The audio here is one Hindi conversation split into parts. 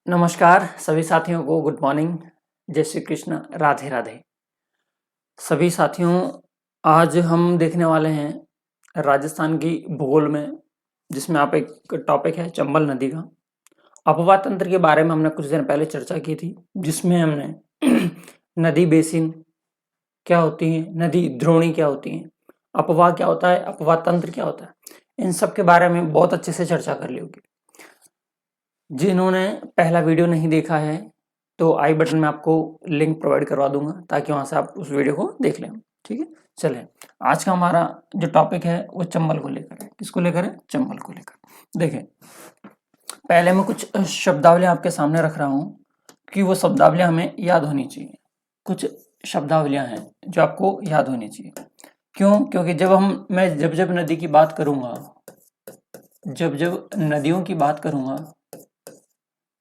नमस्कार सभी साथियों को, गुड मॉर्निंग, जय श्री कृष्ण, राधे राधे। सभी साथियों, आज हम देखने वाले हैं राजस्थान की भूगोल में, जिसमें आप एक टॉपिक है चंबल नदी का। अपवाह तंत्र के बारे में हमने कुछ दिन पहले चर्चा की थी, जिसमें हमने नदी बेसिन क्या होती है, नदी द्रोणी क्या होती है, अपवाह क्या होता है, अपवाह तंत्र क्या होता है, इन सब के बारे में बहुत अच्छे से चर्चा कर ली होगी। जिन्होंने पहला वीडियो नहीं देखा है तो आई बटन में आपको लिंक प्रोवाइड करवा दूंगा, ताकि वहां से आप उस वीडियो को देख लें। ठीक है, चलें। आज का हमारा जो टॉपिक है वो चंबल को लेकर है। किसको लेकर है? चंबल को लेकर। देखें, पहले मैं कुछ शब्दावलियां आपके सामने रख रहा हूं कि वो शब्दावलियां हमें याद होनी चाहिए। कुछ शब्दावलियां हैं जो आपको याद होनी चाहिए। क्यों? क्योंकि जब नदी की बात करूंगा, जब नदियों की बात करूंगा,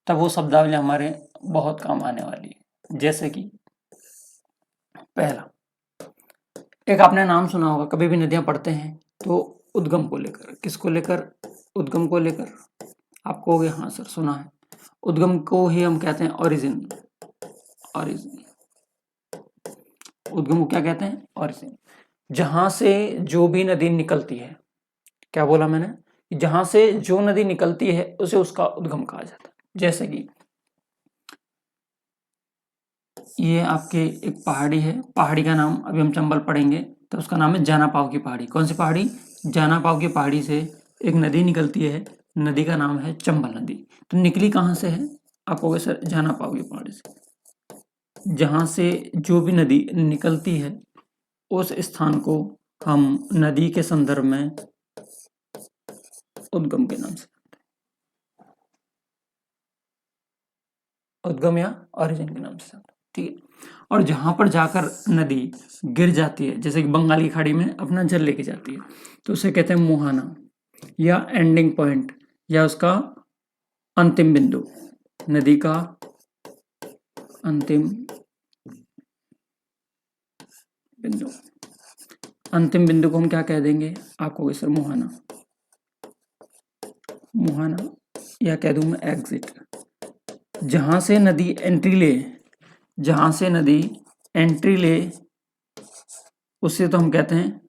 तब वो शब्दावलियां हमारे बहुत काम आने वाली है। जैसे कि पहला, एक आपने नाम सुना होगा, कभी भी नदियां पढ़ते हैं तो उद्गम को लेकर। किसको लेकर? उद्गम को लेकर। आप कहोगे हाँ सर सुना है। उद्गम को ही हम कहते हैं ओरिजिन। ओरिजिन, उद्गम को क्या कहते हैं? ओरिजिन। जहां से जो भी नदी निकलती है, क्या बोला मैंने? जहां से जो नदी निकलती है उसे उसका उद्गम कहा जाता है। जैसे कि ये आपके एक पहाड़ी है, पहाड़ी का नाम अभी हम चंबल पढ़ेंगे तो उसका नाम है जाना पाव की पहाड़ी। कौन सी पहाड़ी? जाना पाव की पहाड़ी से एक नदी निकलती है, नदी का नाम है चंबल नदी। तो निकली कहाँ से है? आप कहोगे सर जाना पाव की पहाड़ी से। जहां से जो भी नदी निकलती है उस स्थान को हम नदी के संदर्भ में उद्गम के नाम से, उद्गम या ओरिजिन के नाम से। ठीक है। और जहां पर जाकर नदी गिर जाती है, जैसे कि बंगाल की खाड़ी में अपना जल लेके जाती है, तो उसे कहते हैं मुहाना या एंडिंग पॉइंट, या उसका अंतिम बिंदु। नदी का अंतिम बिंदु। अंतिम बिंदु को हम क्या कह देंगे? आपको सर मुहाना, मुहाना, या कह दूं मैं एग्जिट। जहां से नदी एंट्री ले, जहां से नदी एंट्री ले उसे तो हम कहते हैं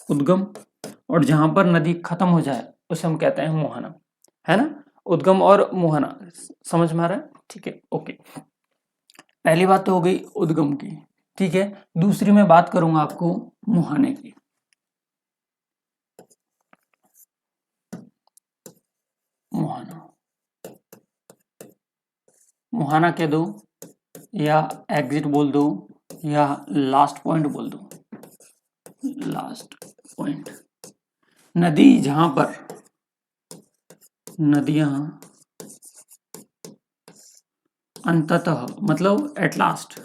उद्गम, और जहां पर नदी खत्म हो जाए उसे हम कहते हैं मुहाना। है ना? उद्गम और मुहाना समझ में आ रहा है? ठीक है, ओके। पहली बात तो हो गई उद्गम की। ठीक है, दूसरी मैं बात करूंगा आपको मुहाने की। मुहाना, मुहाना कह दो, या एग्जिट बोल दो, या लास्ट पॉइंट बोल दो। लास्ट पॉइंट, नदी जहां पर, नदियां अंततः, मतलब एट लास्ट,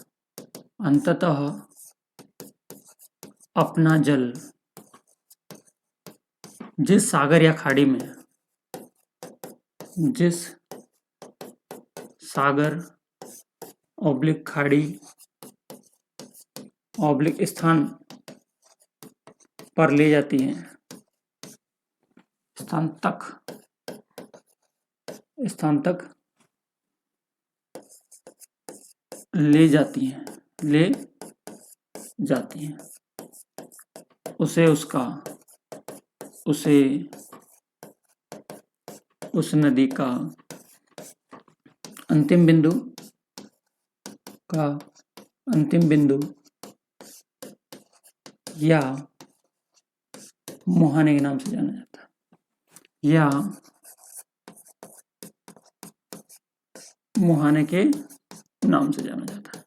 अंततः अपना जल जिस सागर या खाड़ी में, जिस सागर ऑब्लिक खाड़ी ऑब्लिक स्थान पर ले जाती है, स्थान तक ले जाती हैं, उसे उस नदी का अंतिम बिंदु या मुहाने के नाम से जाना जाता है, या मुहाने के नाम से जाना जाता है।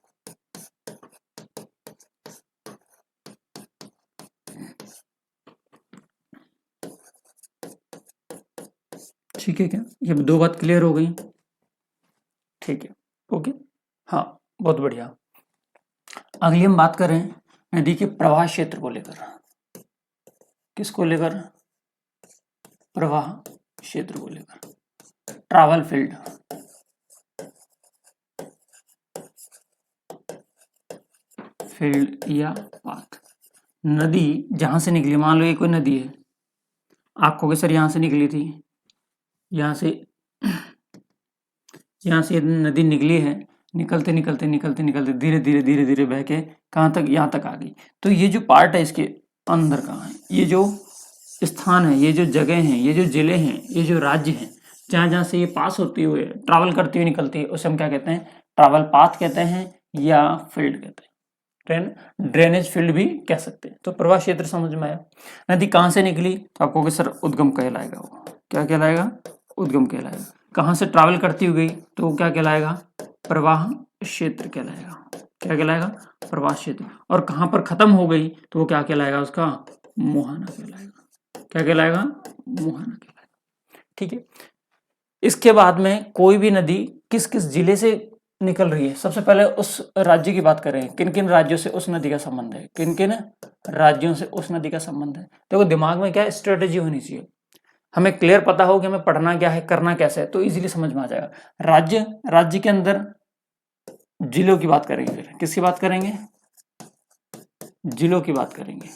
ठीक है, क्या ये दो बात क्लियर हो गई? ठीक है, ओके, हाँ, बहुत बढ़िया। अगली हम बात करें नदी के प्रवाह क्षेत्र को लेकर। किसको लेकर? प्रवाह क्षेत्र को लेकर। ट्रैवल फील्ड या पाथ। नदी जहां से निकली, मान लो ये कोई नदी है, आप कहोगे सर यहां से निकली थी, यहां से यहाँ से नदी निकली है, निकलते निकलते निकलते निकलते धीरे धीरे धीरे धीरे बह के कहाँ तक, यहाँ तक आ गई। तो ये जो पार्ट है इसके अंदर कहाँ है, ये जो स्थान है, ये जो जगह है, ये जो जिले हैं, ये जो राज्य हैं, जहाँ जहाँ से ये पास होती हुए ट्रैवल करती हुई निकलती है, उसे हम क्या कहते हैं, ट्रैवल पाथ कहते हैं या फील्ड कहते हैं, ड्रेनेज फील्ड भी कह सकते हैं। तो प्रवाह क्षेत्र समझ में आया। नदी कहाँ से निकली, तो आपको सर उद्गम कहलाएगा। वो क्या कहलाएगा, उद्गम कहलाएगा। कहाँ से ट्रैवल करती हुई गई तो वो क्या कहलाएगा, प्रवाह क्षेत्र कहलाएगा। क्या कहलाएगा, प्रवाह क्षेत्र। और कहाँ पर खत्म हो गई तो वो क्या कहलाएगा, उसका मुहाना कहलाएगा। क्या कहलाएगा, मुहाना कहलाएगा। ठीक है। इसके बाद में कोई भी नदी किस किस जिले से निकल रही है, सबसे पहले उस राज्य की बात करें, किन किन राज्यों से उस नदी का संबंध है, किन किन राज्यों से उस नदी का संबंध है। देखो दिमाग में क्या स्ट्रेटेजी होनी चाहिए, हमें क्लियर पता हो कि हमें पढ़ना क्या है, करना कैसे है, तो इजीली समझ में आ जाएगा। राज्य के अंदर जिलों की बात करेंगे, फिर किसकी बात करेंगे, जिलों की बात करेंगे।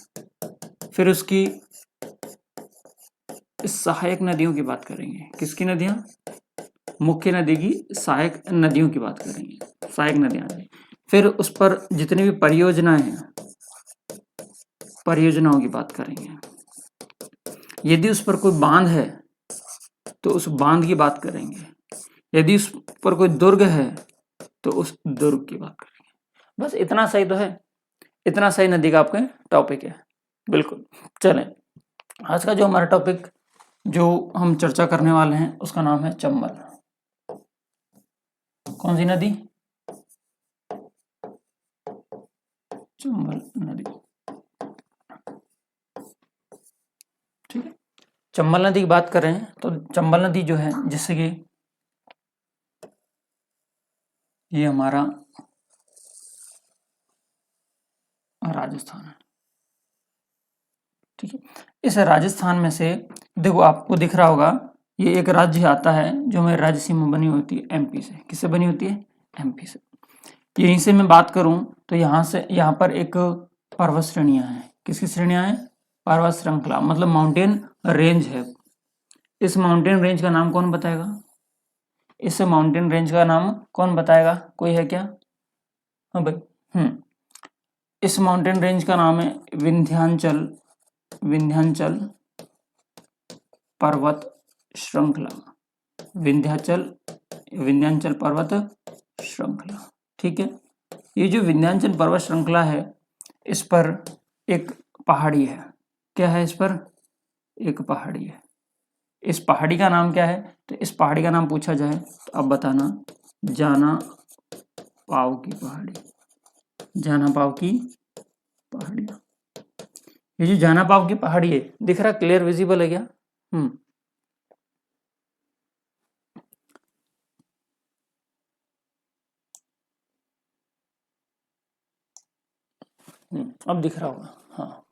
फिर उसकी सहायक नदियों की बात करेंगे। किसकी नदियां, मुख्य नदी की सहायक नदियों की बात करेंगे, सहायक नदियां। फिर उस पर जितनी भी परियोजनाएं हैं, परियोजनाओं की बात करेंगे। यदि उस पर कोई बांध है तो उस बांध की बात करेंगे। यदि उस पर कोई दुर्ग है तो उस दुर्ग की बात करेंगे। बस इतना सही तो है, इतना सही नदी का आपका टॉपिक है। बिल्कुल। चलें, आज का जो हमारा टॉपिक जो हम चर्चा करने वाले हैं उसका नाम है चंबल। कौन सी नदी, चंबल नदी। ठीक है। चंबल नदी की बात करें तो चंबल नदी जो है, जिससे कि ये हमारा राजस्थान है। ठीक है। इस राजस्थान में से देखो आपको दिख रहा होगा, ये एक राज्य आता है जो हमारी राज्य सीमा बनी होती है एमपी से। किससे बनी होती है, एमपी से। यहीं से मैं बात करूं तो यहाँ पर एक पर्वत श्रेणियां हैं। किसकी श्रेणियां हैं, पर्वत श्रृंखला, मतलब माउंटेन रेंज है। इस माउंटेन रेंज का नाम कौन बताएगा, इस माउंटेन रेंज का नाम कौन बताएगा, कोई है क्या, हाँ भाई। इस माउंटेन रेंज का नाम है विंध्याचल, विंध्याचल पर्वत श्रृंखला, विंध्याचल पर्वत श्रृंखला। ठीक है। ये जो विंध्याचल पर्वत श्रृंखला है, इस पर एक पहाड़ी है। क्या है, इस पर एक पहाड़ी है। इस पहाड़ी का नाम क्या है, तो इस पहाड़ी का नाम पूछा जाए तो अब बताना, जाना पाव की पहाड़ी, जाना पाव की पहाड़ी। ये जो जाना पाव की पहाड़ी है, दिख रहा, क्लियर विजिबल है क्या, अब दिख रहा होगा। हाँ,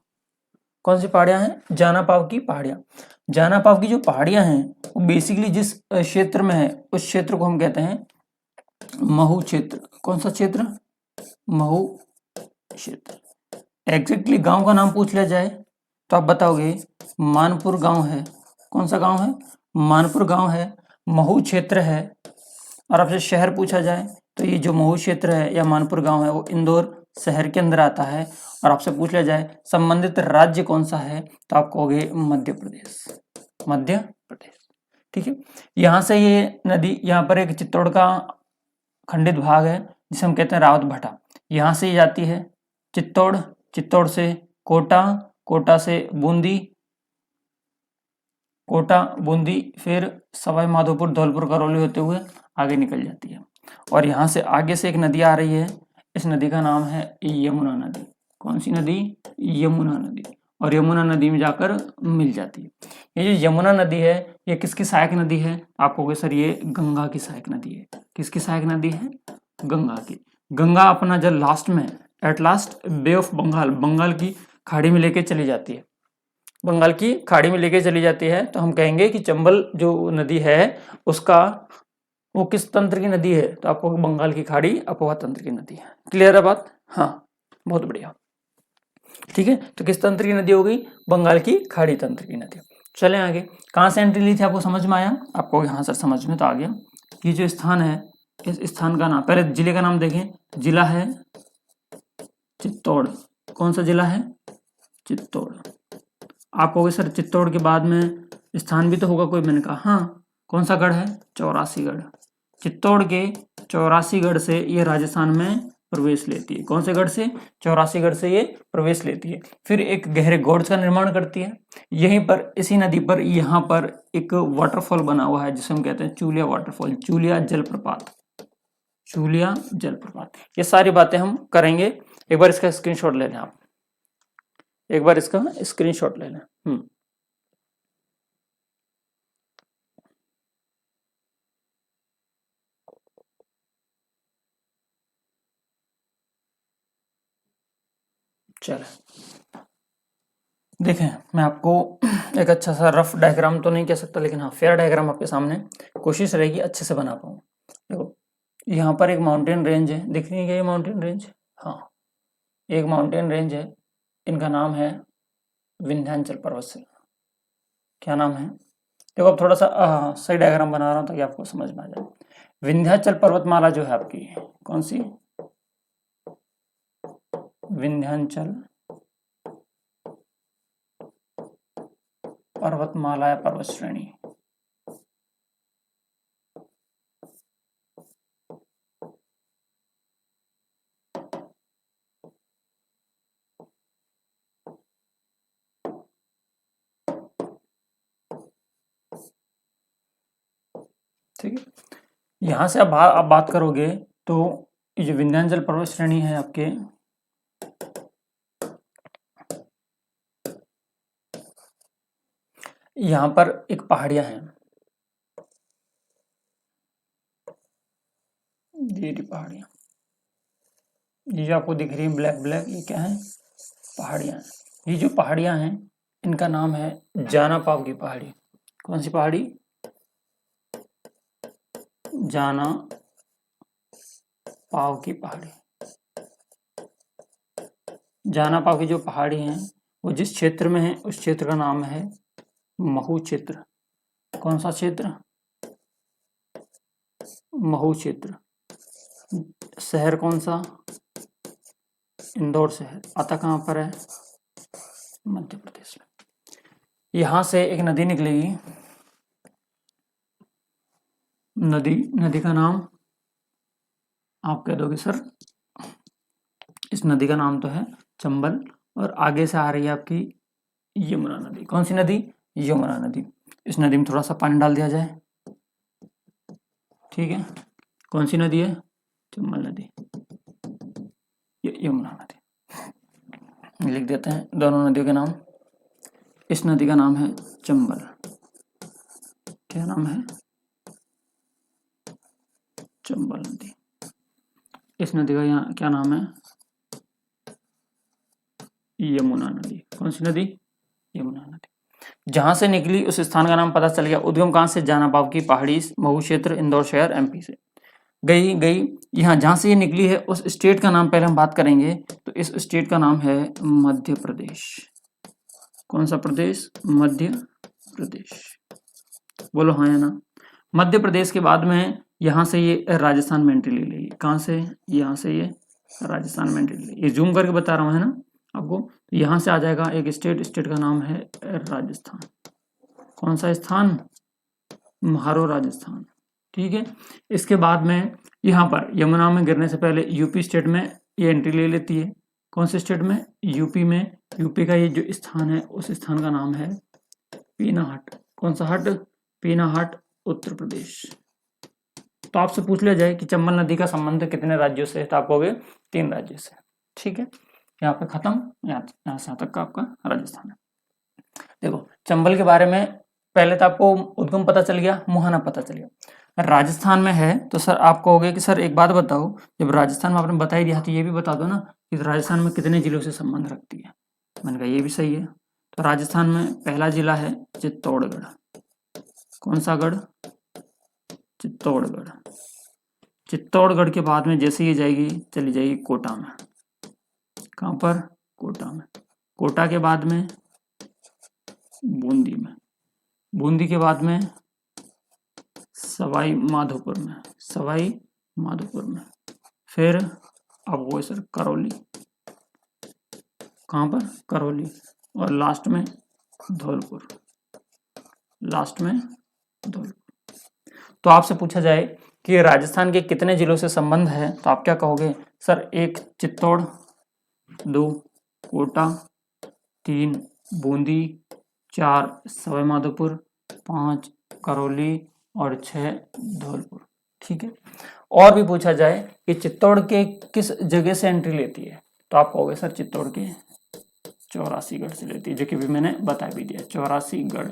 कौन सी पहाड़ियां हैं, जाना पाव की पहाड़ियां। जाना पाव की जो पहाड़ियां हैं वो बेसिकली जिस क्षेत्र में है उस क्षेत्र को हम कहते हैं महू क्षेत्र। कौन सा क्षेत्र, महू क्षेत्र। एग्जैक्टली गांव का नाम पूछ लिया जाए तो आप बताओगे मानपुर गांव है। कौन सा गांव है, मानपुर गांव है, महू क्षेत्र है। और आपसे शहर पूछा जाए तो ये जो महू क्षेत्र है या मानपुर गांव है वो इंदौर शहर के अंदर आता है। और आपसे पूछ लिया जाए संबंधित राज्य कौन सा है तो आप कहोगे मध्य प्रदेश, मध्य प्रदेश। ठीक है। यहाँ से ये नदी, यहाँ पर एक चित्तौड़ का खंडित भाग है जिसे हम कहते हैं रावत भटा, यहाँ से जाती है चित्तौड़, चित्तौड़ से कोटा, कोटा से बूंदी, कोटा बूंदी, फिर सवाई माधोपुर धौलपुर करौली होते हुए आगे निकल जाती है। और यहाँ से आगे से एक नदी आ रही है, इस नदी का नाम है यमुना नदी। कौन सी नदी, यमुना नदी। और यमुना नदी में जाकर मिल जाती है। ये जो यमुना नदी है ये किसकी सहायक नदी है, आप कहोगे सर ये गंगा की सहायक नदी है। किसकी सहायक नदी है, गंगा की। गंगा अपना जल लास्ट में at last Bay of Bengal, Bengal की खाड़ी में लेके चली जाती है, बंगाल की खाड़ी में लेके चली जाती है। तो हम कहेंगे कि चंबल जो नदी है उसका वो किस तंत्र की नदी है, तो आपको बंगाल की खाड़ी अपवा तंत्र की नदी है। क्लियर है बात, हाँ बहुत बढ़िया। ठीक है, तो किस तंत्र की नदी हो गई, बंगाल की खाड़ी तंत्र की नदी। चलें आगे, कहाँ से एंट्री ली थी आपको समझ में आया, आपको यहाँ से समझ में तो आ गया। ये जो स्थान है, इस स्थान का नाम, पहले जिले का नाम देखें। जिला है चित्तौड़। कौन सा जिला है? चित्तौड़। आप कहोगे सर चित्तौड़ के बाद में स्थान भी तो होगा कोई। मैंने कहा हाँ। कौन सा गढ़ है? चौरासीगढ़। चित्तौड़ के चौरासीगढ़ से ये राजस्थान में प्रवेश लेती है। कौन से गढ़ से? चौरासीगढ़ से ये प्रवेश लेती है। फिर एक गहरे गौड़ का निर्माण करती है। यहीं पर इसी नदी पर यहाँ पर एक वाटरफॉल बना हुआ है जिसे हम कहते हैं चूलिया वाटरफॉल, चूलिया जलप्रपात, चूलिया जलप्रपात। ये सारी बातें हम करेंगे। एक बार इसका स्क्रीनशॉट ले लें आप, एक बार इसका स्क्रीनशॉट ले लें। चले देखें, मैं आपको एक अच्छा सा रफ डायग्राम तो नहीं कह सकता, लेकिन हाँ फेयर डायग्राम आपके सामने कोशिश रहेगी अच्छे से बना पाऊँ। देखो यहाँ पर एक माउंटेन रेंज है, दिख रही है क्या ये माउंटेन रेंज? हाँ, एक माउंटेन रेंज है, इनका नाम है विंध्याचल पर्वत श्रेणी। क्या नाम है? देखो अब थोड़ा सा सही डायग्राम बना रहा हूँ ताकि आपको समझ में आ जाए। विंध्याचल पर्वतमाला जो है आपकी, कौन सी? विंध्याचल पर्वतमाला या पर्वत श्रेणी। ठीक है, यहां से अब आप बात करोगे तो ये जो विंध्याचल पर्वत श्रेणी है आपके, यहां पर एक पहाड़ियां हैं, ये पहाड़ियां, ये जो आपको दिख रही है ब्लैक ब्लैक, ये क्या है? पहाड़ियां हैं। ये जो पहाड़ियां हैं इनका नाम है जाना पाव की पहाड़ी। कौन सी पहाड़ी? जाना पाव की पहाड़ी। जाना पाव की जो पहाड़ी हैं वो जिस क्षेत्र में है उस क्षेत्र का नाम है महू क्षेत्र। कौन सा क्षेत्र? महू क्षेत्र। शहर कौन सा? इंदौर शहर। आता कहाँ पर है? मध्य प्रदेश में। यहां से एक नदी निकलेगी, नदी का नाम आप कह दोगे सर, इस नदी का नाम तो है चंबल, और आगे से आ रही है आपकी यमुना नदी। कौन सी नदी? यमुना नदी। इस नदी में थोड़ा सा पानी डाल दिया जाए, ठीक है। कौन सी नदी है? चंबल नदी, यमुना नदी। लिख देते हैं दोनों नदियों के नाम। इस नदी का नाम है चंबल। क्या नाम है? चंबल नदी। इस नदी का यहाँ क्या नाम है? यमुना नदी। कौन सी नदी? यमुना नदी। जहां से निकली उस स्थान का नाम पता चल गया। उद्गम कहां से? जाना पाव की पहाड़ी, महू क्षेत्र, इंदौर शहर, एमपी से। गई यहाँ जहां से ये निकली है उस स्टेट का नाम पहले हम बात करेंगे, तो इस स्टेट का नाम है मध्य प्रदेश। कौन सा प्रदेश? मध्य प्रदेश। बोलो हाँ या ना। मध्य प्रदेश के बाद में यहाँ से ये राजस्थान में एंट्री ले लेगी। कहाँ से? यहाँ से ये राजस्थान में एंट्री ले। ये जूम करके बता रहा हूँ, है ना आपको। यहाँ से आ जाएगा एक स्टेट का नाम है राजस्थान। कौन सा स्थान? म्हारो राजस्थान। ठीक है। इसके बाद में यहाँ पर यमुना में गिरने से पहले यूपी स्टेट में ये एंट्री ले लेती है। कौन से स्टेट में? यूपी में। यूपी का ये जो स्थान है उस स्थान का नाम है पीनाहाट। कौन सा हट? पीनाहाट, उत्तर प्रदेश। तो आपसे पूछ लिया जाए कि चंबल नदी का संबंध कितने राज्यों से है, तो आप कहोगे 3 राज्यों से। ठीक है, यहाँ पे खत्म। यहाँ से तक का आपका राजस्थान है। देखो चंबल के बारे में पहले तो आपको उद्गम पता चल गया, मुहाना पता चल गया। राजस्थान में है तो सर आप कहोगे कि सर एक बात बताओ, जब राजस्थान में आपने बता ही दिया तो ये भी बता दो ना कि राजस्थान में कितने जिलों से संबंध रखती है। मैंने कहा ये भी सही है। तो राजस्थान में पहला जिला है चित्तौड़गढ़। कौन सा गढ़? चित्तौड़गढ़। चित्तौड़गढ़ के बाद में जैसे ही जाएगी चली जाएगी कोटा में। कहाँ पर? कोटा में। कोटा के बाद में बूंदी में। बूंदी के बाद में सवाई माधोपुर में, सवाई माधोपुर में। फिर अब वो सर करौली, कहाँ पर, करौली। और लास्ट में धौलपुर, लास्ट में धौलपुर। तो आपसे पूछा जाए कि राजस्थान के कितने जिलों से संबंध है, तो आप क्या कहोगे सर? 1 चित्तौड़, 2 कोटा, 3 बूंदी, 4 सवाई माधोपुर, 5 करौली और 6 धौलपुर। ठीक है। और भी पूछा जाए कि चित्तौड़ के किस जगह से एंट्री लेती है, तो आप कहोगे सर चित्तौड़ के 84गढ़ से लेती है, जो कि भी मैंने बता भी दिया। 84गढ़,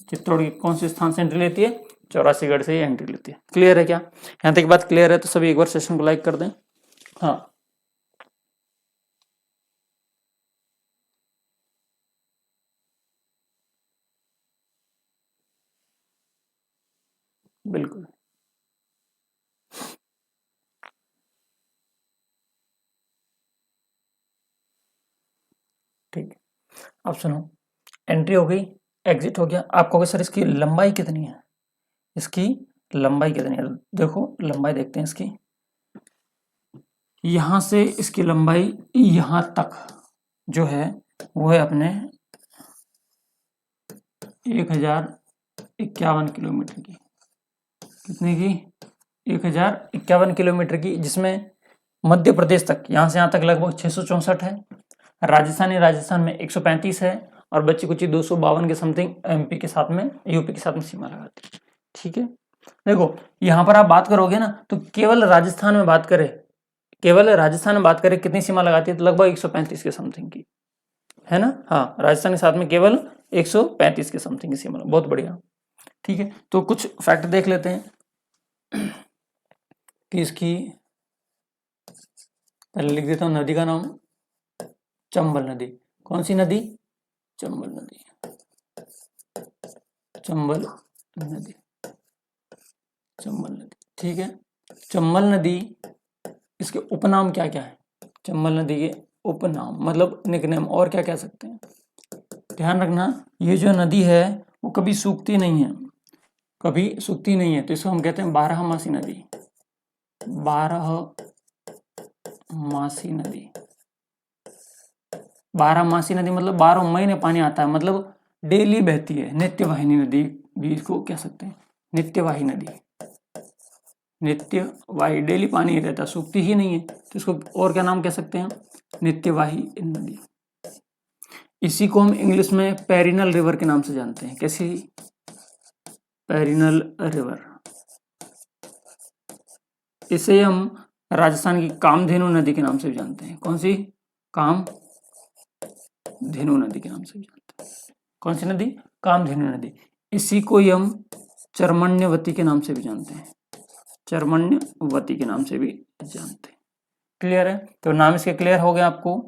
चित्तौड़ के कौन से स्थान से एंट्री लेती है? 84गढ़ से ही एंट्री लेती है। क्लियर है क्या? यहाँ तक बात क्लियर है तो सभी एक बार सेशन को लाइक कर दें। हाँ बिल्कुल, ठीक है। अब सुनो, एंट्री हो गई, एग्जिट हो गया। आप कहोगे सर इसकी लंबाई कितनी है, इसकी लंबाई कितनी है? देखो लंबाई देखते हैं इसकी। यहां से इसकी लंबाई यहां तक जो है वो है अपने 1051 किलोमीटर की। कितने की? 1051 किलोमीटर की, जिसमें मध्य प्रदेश तक, यहां से यहां तक लगभग 664 है। राजस्थान में 135 है और बच्ची कुछ 252 के समथिंग एमपी के साथ में, यूपी के साथ में सीमा लगाती है। ठीक है। देखो यहां पर आप बात करोगे ना, तो केवल राजस्थान में बात करें, केवल राजस्थान में बात करें कितनी सीमा लगाती है, तो लगभग 135 के समथिंग की है ना। हाँ, राजस्थान के साथ में केवल 135 के समथिंग की सीमा। बहुत बढ़िया। ठीक है, तो कुछ फैक्ट देख लेते हैं कि इसकी, पहले लिख देता हूं नदी का नाम, चंबल नदी। कौन सी नदी? चंबल नदी, चंबल नदी, चंबल नदी। ठीक है। चंबल नदी, इसके उपनाम क्या क्या है? चंबल नदी के उपनाम मतलब निकनेम, और क्या कह सकते हैं? ध्यान रखना, ये जो नदी है वो कभी सूखती नहीं है, कभी सूखती नहीं है, तो इसको हम कहते हैं 12 मासी नदी। 12 मासी नदी, 12 मासी नदी मतलब 12 महीने पानी आता है, मतलब डेली बहती है। नित्यवाहिनी नदी भी इसको कह सकते हैं, नित्यवाही नदी। नित्यवाही, डेली पानी ही रहता, सूखती ही नहीं है, तो इसको और क्या नाम कह सकते हैं? नित्यवाही नदी। इसी को हम इंग्लिश में पेरिनल रिवर के नाम से जानते हैं। कैसी? Perennial river. इसे हम राजस्थान की कामधेनु नदी के नाम से भी जानते हैं। कौन सी? कामधेनु नदी के नाम से भी जानते हैं। कौन सी नदी? कामधेनु नदी। इसी को ही हम चर्मण्यवती के नाम से भी जानते हैं, चर्मण्यवती के नाम से भी जानते हैं। क्लियर है? तो नाम इसके क्लियर हो गया आपको।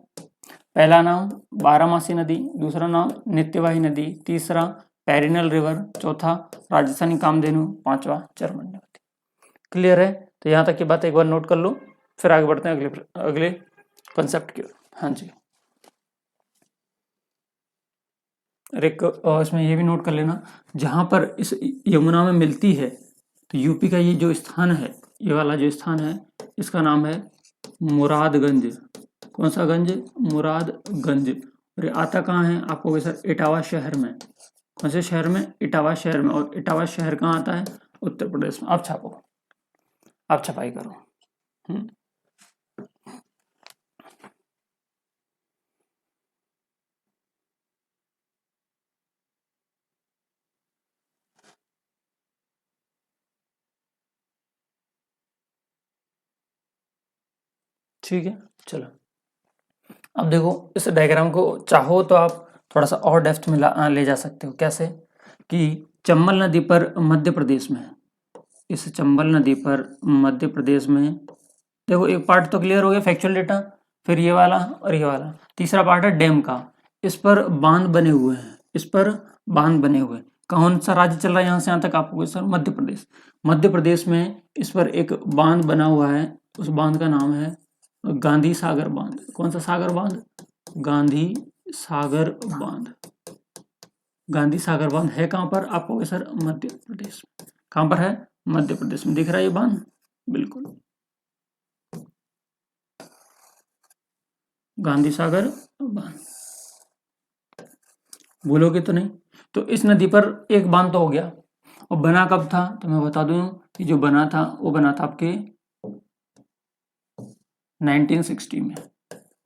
पहला नाम 12 मासी नदी, दूसरा नाम नित्यवाही नदी, तीसरा पेरिनल रिवर, चौथा राजस्थानी कामधेनु, पांचवा चर्मण्यवती। क्लियर है? तो यहाँ तक की बात एक बार नोट कर लो, फिर आगे बढ़ते हैं अगले कंसेप्ट की ओर। हाँ जी, एक इसमें ये भी नोट कर लेना, जहां पर इस यमुना में मिलती है, तो यूपी का ये जो स्थान है, ये वाला जो स्थान है, इसका नाम है मुरादगंज। कौन सा गंज? मुरादगंज। और आता कहाँ है? आपको सर इटावा शहर में। कौन से शहर में? इटावा शहर में। और इटावा शहर कहाँ आता है? उत्तर प्रदेश में। आप छापो, आप छपाई करो। ठीक है, चलो अब देखो, इस डायग्राम को चाहो तो आप थोड़ा सा और डेप्थ में ले जा सकते हो। कैसे? कि चंबल नदी पर मध्य प्रदेश में, इस चंबल नदी पर मध्य प्रदेश में, देखो एक पार्ट तो क्लियर हो गया फैक्चुअल डेटा, फिर ये वाला और ये वाला। तीसरा पार्ट है डैम का। इस पर बांध बने हुए हैं, इस पर बांध बने हुए। कौन सा राज्य चल रहा है यहाँ से यहाँ तक? आपको सर मध्य प्रदेश। मध्य प्रदेश में इस पर एक बांध बना हुआ है, उस बांध का नाम है गांधी सागर बांध। कौन सा सागर बांध? गांधी सागर बांध। गांधी सागर बांध है कहां पर? आपको सर मध्य प्रदेश। कहाँ पर है? मध्य प्रदेश में। दिख रहा है ये बांध? बिल्कुल, गांधी सागर बांध। भूलोगे तो नहीं? तो इस नदी पर एक बांध तो हो गया। और बना कब था? तो मैं बता दूं कि जो बना था वो बना था आपके 1960 में,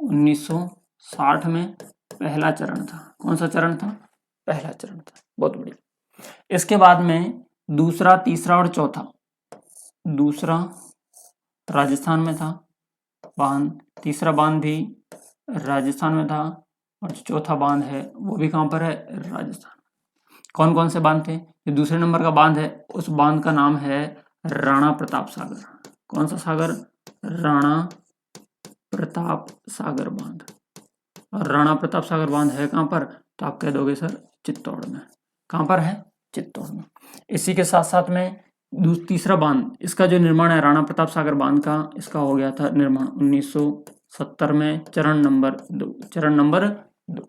1960 में पहला चरण था। कौन सा चरण था? पहला चरण था। बहुत बढ़िया। इसके बाद में दूसरा, तीसरा और चौथा, दूसरा राजस्थान में था बांध, तीसरा बांध भी राजस्थान में था, और चौथा बांध है वो भी कहाँ पर है? राजस्थान। कौन कौन से बांध थे? जो दूसरे नंबर का बांध है उस बांध का नाम है राणा प्रताप सागर। कौन सा सागर? राणा प्रताप सागर बांध। और राणा प्रताप सागर बांध है कहाँ पर? तो आप कह दोगे सर चित्तौड़ में। कहाँ पर है? चित्तौड़ में। इसी के साथ साथ में तीसरा बांध, इसका जो निर्माण है राणा प्रताप सागर बांध का, इसका हो गया था निर्माण 1970 में, चरण नंबर 2।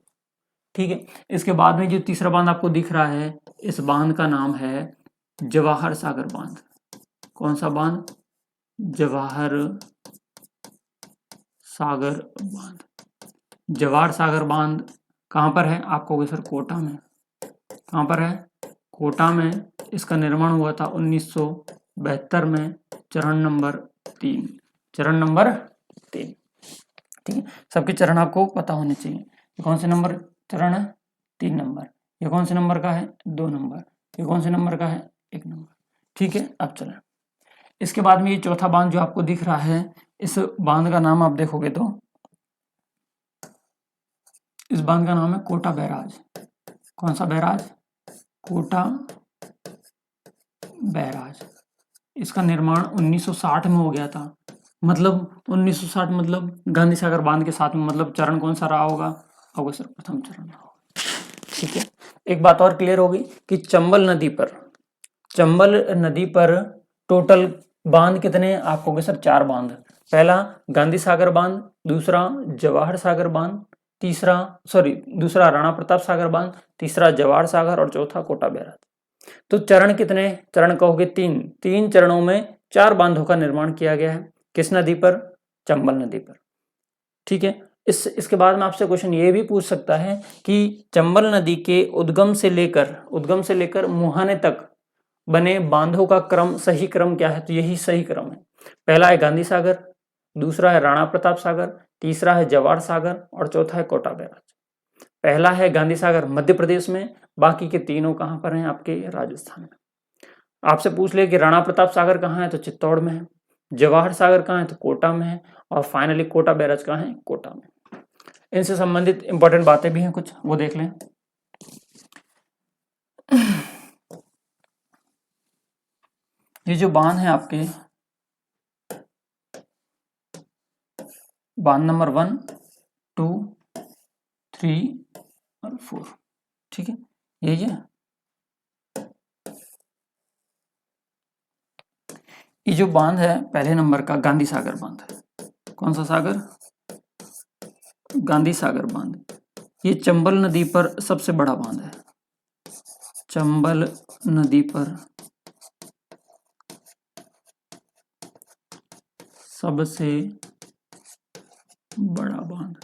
ठीक है। इसके बाद में जो तीसरा बांध आपको दिख रहा है, इस बांध का नाम है जवाहर सागर बांध। कौन सा बांध? जवाहर सागर बांध। जवाहर सागर बांध कहाँ पर है? आप कहोगे सर कोटा में। कहाँ पर है? कोटा में। इसका निर्माण हुआ था 1972 में, चरण नंबर 3। चरण नंबर 3। ठीक है, सबके चरण आपको पता होने चाहिए। ये कौन से नंबर चरण है? 3 नंबर। ये कौन से नंबर का है? 2 नंबर। ये कौन से नंबर का है? 1 नंबर। ठीक है, अब चलें। इसके बाद में ये चौथा बांध जो आपको दिख रहा है, इस बांध का नाम आप देखोगे तो इस बांध का नाम है कोटा बैराज। कौन सा बैराज? कोटा बैराज। इसका निर्माण 1960 में हो गया था। मतलब 1960 मतलब गांधी सागर बांध के साथ में, मतलब चरण कौन सा रहा होगा? सर प्रथम चरण रहा होगा। ठीक है, एक बात और क्लियर होगी कि चंबल नदी पर टोटल बांध कितने? आप कहोगे सर 4 बांध। पहला गांधी सागर बांध, दूसरा जवाहर सागर बांध, दूसरा राणा प्रताप सागर बांध, तीसरा जवाहर सागर और चौथा कोटा बैराज। तो चरण कितने? चरण कहोगे 3। 3 चरणों में 4 बांधों का निर्माण किया गया है। किस नदी पर? चंबल नदी पर। ठीक है, इसके बाद में आपसे क्वेश्चन ये भी पूछ सकता है कि चंबल नदी के उद्गम से लेकर मुहाने तक बने बांधों का सही क्रम क्या है? तो यही सही क्रम है। पहला है गांधी सागर, दूसरा है राणा प्रताप सागर, तीसरा है जवाहर सागर और चौथा है कोटा बैराज। पहला है गांधी सागर मध्य प्रदेश में, बाकी के तीनों कहां पर हैं? आपके राजस्थान में। आपसे पूछ ले कि राणा प्रताप सागर कहाँ है? तो चित्तौड़ में है। जवाहर सागर कहाँ है? तो कोटा में है। और फाइनली कोटा बैराज कहाँ है? कोटा में। इनसे संबंधित इंपॉर्टेंट बातें भी हैं कुछ, वो देख लें। ये जो बांध है आपके, बांध नंबर 1, 2, 3 और 4। ठीक है, यही है। ये जो बांध है पहले नंबर का गांधी सागर बांध है। कौन सा सागर? गांधी सागर बांध। ये चंबल नदी पर सबसे बड़ा बांध है। चंबल नदी पर सबसे बड़ा बांध,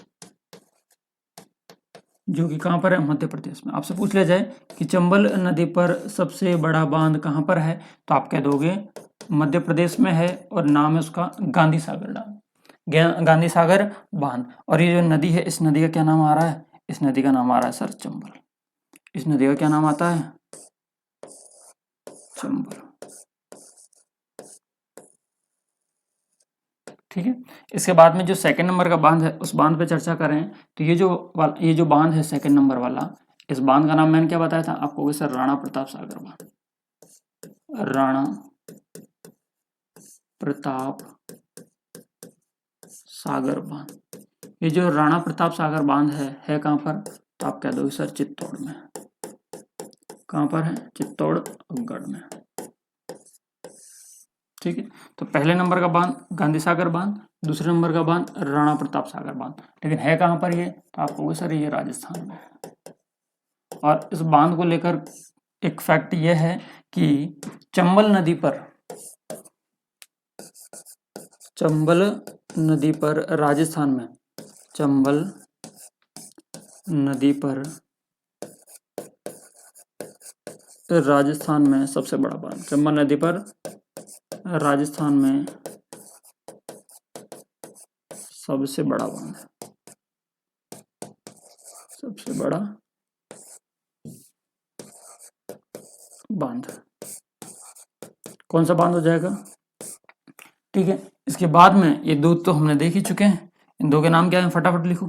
जो कि कहां पर है? मध्य प्रदेश में। आपसे पूछ लिया जाए कि चंबल नदी पर सबसे बड़ा बांध कहां पर है, तो आप कह दोगे मध्य प्रदेश में है, और नाम है उसका गांधी सागर डैम, गांधी सागर बांध। और ये जो नदी है, इस नदी का क्या नाम आ रहा है? इस नदी का नाम आ रहा है सर चंबल। इस नदी का क्या नाम आता है? चंबल। ठीक है, इसके बाद में जो सेकंड नंबर का बांध है, उस बांध पे चर्चा करें तो ये जो बांध है सेकंड नंबर वाला, इस बांध का नाम मैंने क्या बताया था आपको? सर राणा प्रताप सागर बांध। राणा प्रताप सागर बांध। ये जो राणा प्रताप सागर बांध है कहां पर? तो आप कह दो सर चित्तौड़ में। कहां पर है? चित्तौड़गढ़ में। ठीक है, तो पहले नंबर का बांध गांधी सागर बांध, दूसरे नंबर का बांध राणा प्रताप सागर बांध। लेकिन है कहां पर ये? तो आप कहोगे सर ये राजस्थान में। और इस बांध को लेकर एक फैक्ट यह है कि चंबल नदी पर राजस्थान में, चंबल नदी पर राजस्थान में सबसे बड़ा बांध, चंबल नदी पर राजस्थान में सबसे बड़ा बांध, सबसे बड़ा बांध कौन सा बांध हो जाएगा? ठीक है, इसके बाद में ये दो तो हमने देख ही चुके हैं, इन दो के नाम क्या है फटाफट लिखो,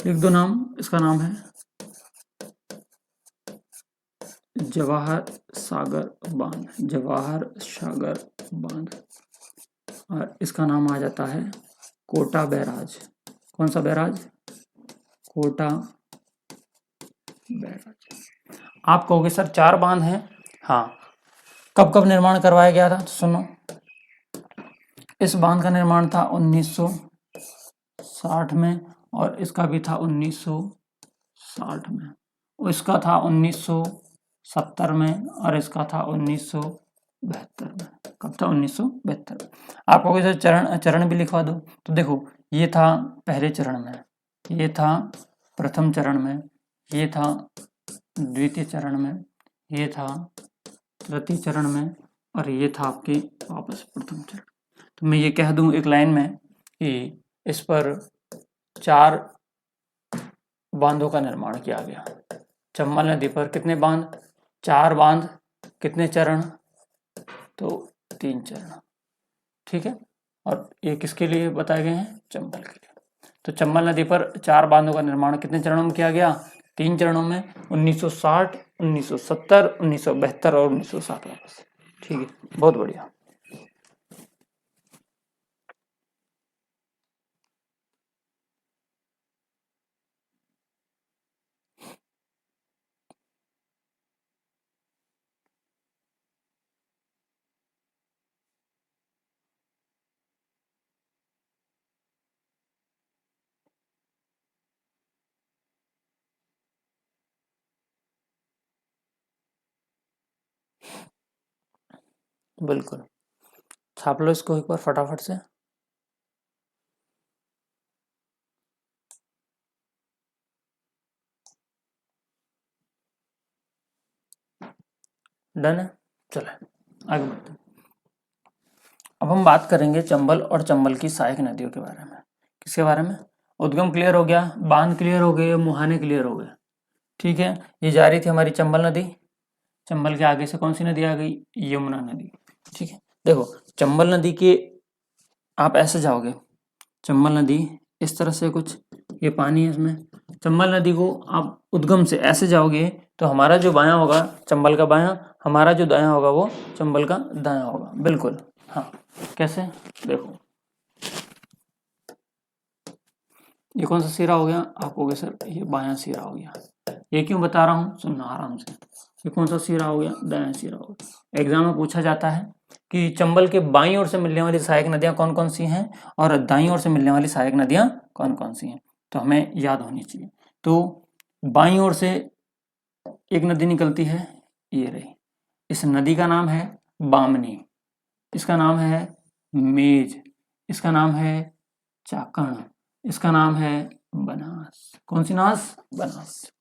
लिख दो नाम। इसका नाम है जवाहर सागर बांध, जवाहर सागर बांध, और इसका नाम आ जाता है कोटा बैराज। कौन सा बैराज? कोटा बैराज। आप कहोगे सर 4 बांध हैं। हाँ, कब कब निर्माण करवाया गया था? तो सुनो, इस बांध का निर्माण था 1960 में, और इसका भी था 1960 में, इसका था 1970 में, और इसका था 1972 में। कब था? 1972 में। आप कहोगे सर चरण भी लिखवा दो। तो देखो, ये था पहले चरण में, ये था प्रथम चरण में, ये था द्वितीय चरण में, ये था तृतीय चरण में, और ये था आपके वापस प्रथम चरण। तो मैं ये कह दूं एक लाइन में कि इस पर 4 बांधों का निर्माण किया गया। चंबल नदी पर कितने बांध? 4 बांध। कितने चरण? तो 3 चरण। ठीक है, और ये किसके लिए बताए गए हैं? चंबल के लिए। तो चंबल नदी पर 4 बांधों का निर्माण कितने चरणों में किया गया? 3 चरणों में, 1960, 1970, 1972 और 1960 वापस। ठीक है, बहुत बढ़िया। बिल्कुल, छाप लो इसको एक बार फटाफट से। डन है, चले आगे बढ़ते हैं। अब हम बात करेंगे चंबल और चंबल की सहायक नदियों के बारे में। किसके बारे में? उद्गम क्लियर हो गया, बांध क्लियर हो गए, मुहाने क्लियर हो गए। ठीक है, ये जा रही थी हमारी चंबल नदी। चंबल के आगे से कौन सी नदी आ गई? यमुना नदी। ठीक है, देखो चंबल नदी के आप ऐसे जाओगे, चंबल नदी इस तरह से कुछ ये पानी है इसमें। चंबल नदी को आप उद्गम से ऐसे जाओगे तो हमारा जो बायां होगा चंबल का बायां, हमारा जो दायां होगा वो चंबल का दायां होगा। बिल्कुल, हाँ। कैसे? देखो, ये कौन सा सिरा हो गया? आप कहोगे सर ये बायां सिरा हो गया। ये क्यों बता रहा हूँ, सुनना आराम से। ये कौन सा सिरा हो गया? दायां सिरा हो गया। एग्जाम में पूछा जाता है कि चंबल के बाईं ओर से मिलने वाली सहायक नदियां कौन कौन सी हैं और दाईं ओर से मिलने वाली सहायक नदियां कौन कौन सी हैं, तो हमें याद होनी चाहिए। तो बाईं ओर से एक नदी निकलती है, ये रही। इस नदी का नाम है बामनी, इसका नाम है मेज, इसका नाम है चाकण, इसका नाम है बनास। कौन सी नास? बनास।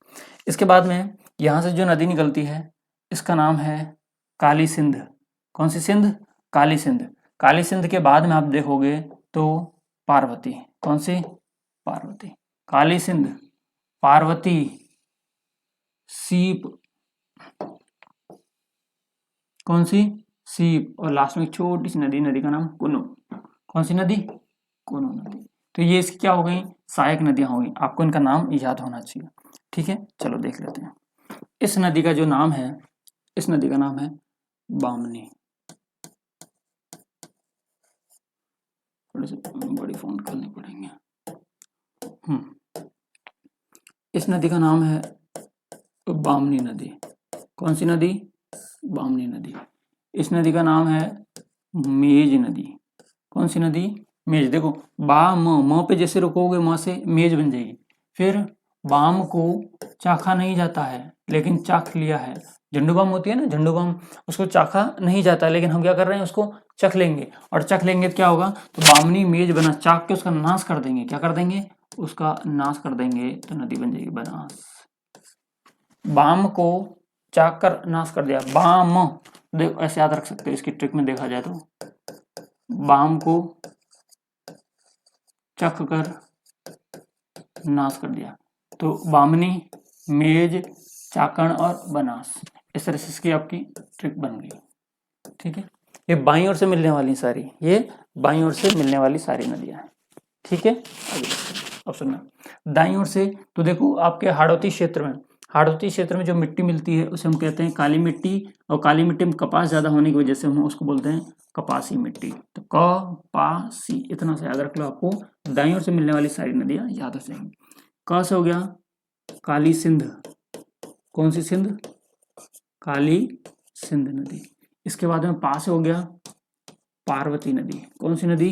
इसके बाद में यहां से जो नदी निकलती है इसका नाम है काली सिंध। कौन सी सिंध? काली सिंध। काली सिंध के बाद में आप देखोगे तो पार्वती। कौन सी? पार्वती। काली सिंध, पार्वती, सीप, कौन सी? सीप, और लास्ट में एक छोटी सी नदी का नाम कुनो। कौन सी नदी? कुनो नदी। तो ये इसकी क्या हो गई? सहायक नदियां हो गई। आपको इनका नाम याद होना चाहिए। ठीक है, चलो देख लेते हैं। इस नदी का जो नाम है, इस नदी का नाम है बामनी। थोड़े से बड़ी फोन करने पड़ेंगे। इस नदी का नाम है बामनी नदी। कौन सी नदी? बामनी नदी। इस नदी का नाम है मेज नदी। कौन सी नदी? मेज। देखो बा म पे जैसे रुकोगे म से मेज बन जाएगी। फिर बाम को चाखा नहीं जाता है लेकिन चाख लिया है झंडू बाम होती है ना, झंडू बाम, उसको चाखा नहीं जाता, लेकिन हम क्या कर रहे हैं, उसको चख लेंगे, और चख लेंगे तो क्या होगा, तो बामनी मेज बना, चाक के उसका नाश कर देंगे, क्या कर देंगे, उसका नाश कर देंगे, तो नदी बन जाएगी बनास। बाम को चाक कर नाश कर दिया, बाम, देखो ऐसे याद रख सकते हो, इसकी ट्रिक में देखा जाए तो बाम को चख कर नाश कर दिया, तो बामनी, मेज, चाकण और बनास, इस तरह से इसकी आपकी ट्रिक बन गई। ठीक है, ये बाईं ओर से मिलने वाली सारी, ये बाईं ओर से मिलने वाली सारी नदियां हैं। ठीक है, आगे अब सुनना, दाईं ओर से तो देखो आपके हाड़ौती क्षेत्र में, हाड़ौती क्षेत्र में जो मिट्टी मिलती है उसे हम कहते हैं काली मिट्टी, और काली मिट्टी में कपास ज्यादा होने की वजह से हम उसको बोलते हैं कपासी मिट्टी। तो कपासी, इतना सा याद रख लो, आपको दाईं ओर से मिलने वाली सारी नदियां याद हो जाएंगी। क से हो गया काली सिंध, कौन सी सिंध, काली सिंध नदी। इसके बाद में पा से हो गया पार्वती नदी, कौन सी नदी,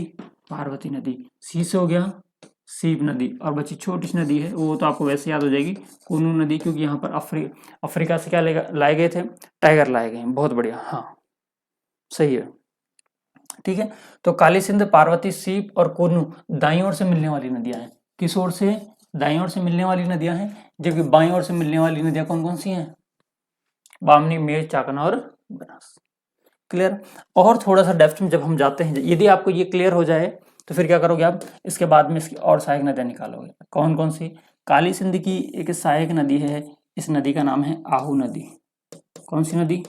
पार्वती नदी। सी से हो गया सीप नदी, और बची छोटी सी नदी है, वो तो आपको वैसे याद हो जाएगी, कुनू नदी, क्योंकि यहाँ पर अफ्रीका से क्या लाए गए थे, टाइगर लाए गए हैं। बहुत बढ़िया, हाँ सही है। ठीक है, तो काली सिंध, पार्वती, सीप और कुनू दाईं ओर से मिलने वाली नदियां हैं। किस ओर से, दाईं ओर से मिलने वाली नदियां हैं, जबकि बाईं ओर से मिलने वाली नदियां कौन कौन सी हैं, बामनी, मेज, चाकन और बनास। क्लियर। और थोड़ा सा डेप्थ में जब हम जाते हैं, यदि आपको ये क्लियर हो जाए तो फिर क्या करोगे आप, इसके बाद में इसकी और सहायक नदियां निकालोगे। कौन कौन सी, काली सिंध की एक सहायक नदी है, इस नदी का नाम है आहू नदी। कौन सी नदी,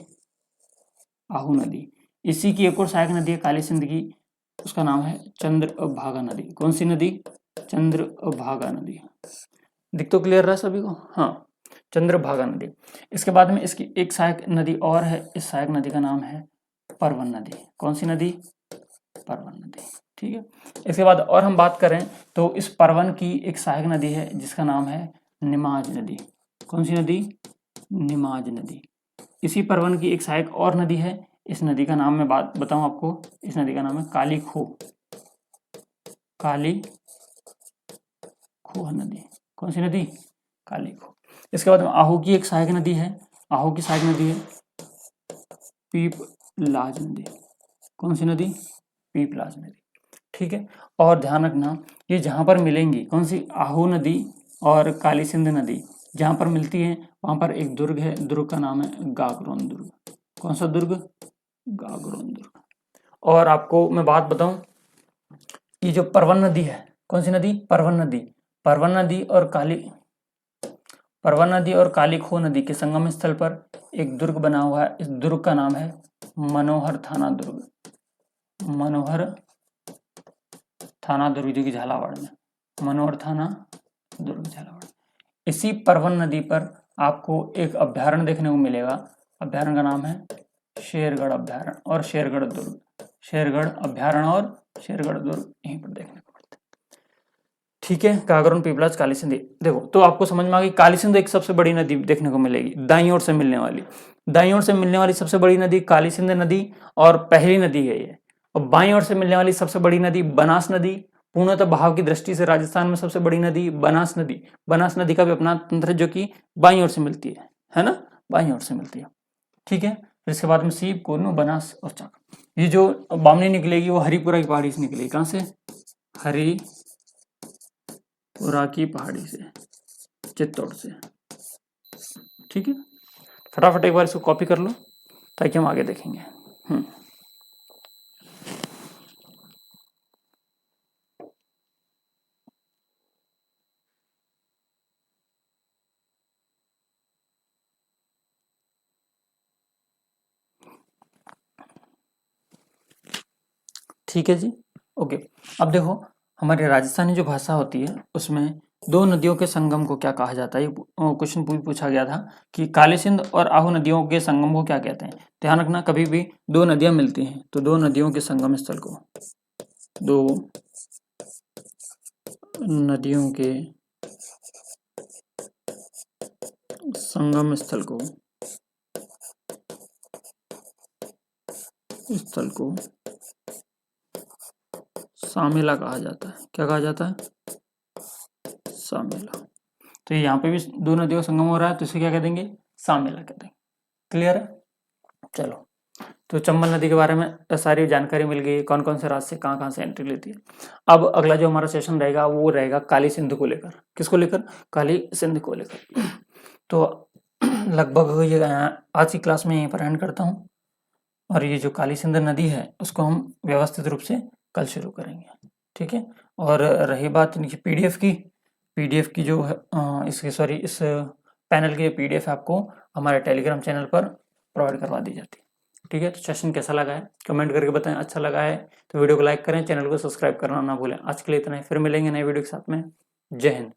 आहू नदी। इसी की एक और सहायक नदी है काली सिंध की, उसका नाम है चंद्रभागा नदी। कौन सी नदी, चंद्रभागा नदी। दिख तो क्लियर रहा सभी को, हाँ चंद्रभागा नदी। इसके बाद में इसकी एक सहायक नदी और है, इस सहायक नदी का नाम है परवन नदी। कौन सी नदी, परवन नदी। ठीक है, इसके बाद और हम बात करें तो इस परवन की एक सहायक नदी है जिसका नाम है निमाज नदी। कौन सी नदी, निमाज नदी। इसी परवन की एक सहायक और नदी है, इस नदी का नाम मैं बात बताऊं आपको, इस नदी का नाम है काली खो, काली खोह नदी। कौन सी नदी, काली खो। इसके बाद में आहू की एक सहायक नदी है, आहू की सहायक नदी है पीपलाज नदी। कौन सी नदी, पीपलाज नदी। ठीक है, और ध्यान रखना ये जहां पर मिलेंगी, कौन सी, आहू नदी और काली सिंध नदी जहां पर मिलती है वहां पर एक दुर्ग है, दुर्ग का नाम है गागरोन दुर्ग। कौन सा दुर्ग, गागरोन दुर्ग। और आपको मैं बात बताऊं, ये जो परवन नदी है, कौन सी नदी, परवन नदी, परवन नदी और काली खो नदी के संगम स्थल पर एक दुर्ग बना हुआ है, इस दुर्ग का नाम है मनोहर थाना दुर्ग। मनोहर थाना दुर्ग, जो कि झालावाड़ में, मनोहर थाना दुर्ग झालावाड़। इसी परवन नदी पर आपको एक अभ्यारण्य देखने को मिलेगा, अभ्यारण्य का नाम है शेरगढ़ अभ्यारण्य और शेरगढ़ दुर्ग। शेरगढ़ अभ्यारण्य और शेरगढ़ दुर्ग यहीं पर देखने को मिलते हैं। ठीक है, गागरोन, पीपलाज, काली सिंध। देखो तो आपको समझ में आ गई, काली सिंध एक सबसे बड़ी नदी देखने को मिलेगी, दाईं ओर से मिलने वाली, दाईं ओर से मिलने वाली सबसे बड़ी नदी काली सिंध नदी, और पहली नदी है ये। और बाईं ओर से मिलने वाली सबसे बड़ी नदी बनास नदी, पूर्णतः बहाव की दृष्टि से राजस्थान में सबसे बड़ी नदी बनास नदी। बनास नदी का भी अपना तंत्र है, जो कि बाईं ओर से मिलती है ना, बाईं ओर से मिलती है। ठीक है, फिर इसके बाद में सीप, कोनू, बनास और चाक। ये जो बामनी निकलेगी वो हरिपुरा की पहाड़ी से निकलेगी। कहां से, हरिपुरा की पहाड़ी से, चित्तौड़ से। ठीक है, फटाफट एक बार इसको कॉपी कर लो ताकि हम आगे देखेंगे। ठीक है जी, ओके। अब देखो हमारी राजस्थानी जो भाषा होती है उसमें दो नदियों के संगम को क्या कहा जाता है, क्वेश्चन पूछा गया था कि काली सिंध और आहू नदियों के संगम को क्या कहते हैं। ध्यान रखना, कभी भी दो नदियां मिलती हैं तो दो नदियों के संगम स्थल को, दो नदियों के संगम स्थल को सामेला कहा जाता है। क्या कहा जाता है, सामेला। तो यहाँ पे भी दो नदियों का संगम हो रहा है तो इसे क्या कह देंगे, सामेला कह देंगे। क्लियर है? चलो, तो चंबल नदी के बारे में सारी जानकारी मिल गई, कौन कौन से राज्य से कहाँ से एंट्री लेती है। अब अगला जो हमारा सेशन रहेगा वो रहेगा काली सिंधु को लेकर। किसको लेकर? काली सिंधु को लेकर। तो लगभग ये आज की क्लास में यहीं पर एंड करता हूँ, और ये जो काली सिंधु नदी है उसको हम व्यवस्थित रूप से कल शुरू करेंगे, ठीक है। और रही बात इनकी पीडीएफ की जो है इस पैनल की पीडीएफ आपको हमारे टेलीग्राम चैनल पर प्रोवाइड करवा दी जाती है, ठीक है। तो सेशन कैसा लगा है कमेंट करके बताएं, अच्छा लगा है तो वीडियो को लाइक करें, चैनल को सब्सक्राइब करना ना भूलें। आज के लिए इतना ही, फिर मिलेंगे नए वीडियो के साथ में। जय हिंद।